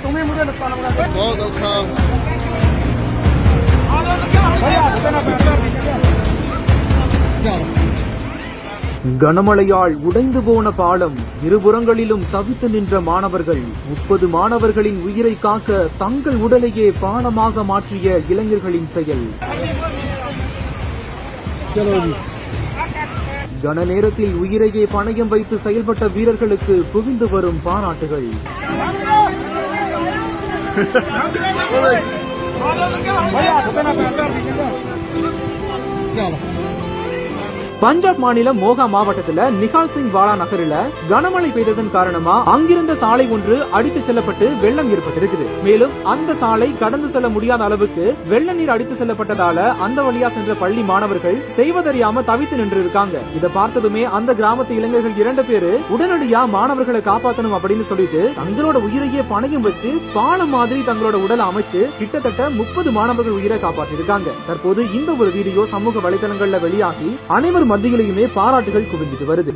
तुम्ही मुझे नुकसान बहुत औखा கனமழையால் உடைந்து போன பாலம், இருபுறங்களிலும் தவித்து நின்ற மாணவர்கள், 30 மாணவர்களின் உயிரை காக்க தங்கள் உடலையே பாலமாக மாற்றிய இளைஞர்களின் செயல். கன நேரத்தில் உயிரையே பணயம் வைத்து செயல்பட்ட வீரர்களுக்கு குவிந்து வரும் பாராட்டுகள். பஞ்சாப் மாநிலம் மோகா மாவட்டத்துல நிகால் சிங் வாலா நகரில கனமழை பெய்ததன் காரணமா அங்கிருந்த சாலை ஒன்று அடித்து செல்லப்பட்டு வெள்ளம் ஏற்பட்டிருக்குது. மேலும் அந்த சாலை கடந்து செல்ல முடியாத அளவுக்கு வெள்ள நீர் அடித்து செல்லப்பட்டதால அந்த வழியா சென்ற பள்ளி மாணவர்கள் செய்வதறியாம தவித்து நின்று இருக்காங்க. இதை பார்த்ததுமே அந்த கிராமத்து இளைஞர்கள் 2 பேரு உடனடியா மாணவர்களை காப்பாற்றணும் அப்படின்னு சொல்லிட்டு தங்களோட உயிரையே பணயம் வச்சு பாலம் மாதிரி தங்களோட உடலை அமைச்சு கிட்டத்தட்ட 30 மாணவர்கள் உயிரை காப்பாற்றிருக்காங்க. தற்போது இந்த ஒரு வீடியோ சமூக வலைதளங்கள்ல வெளியாகி அனைவர் மத்தியிலுமே பாராட்டுகள் குவிஞ்சிட்டு வருது.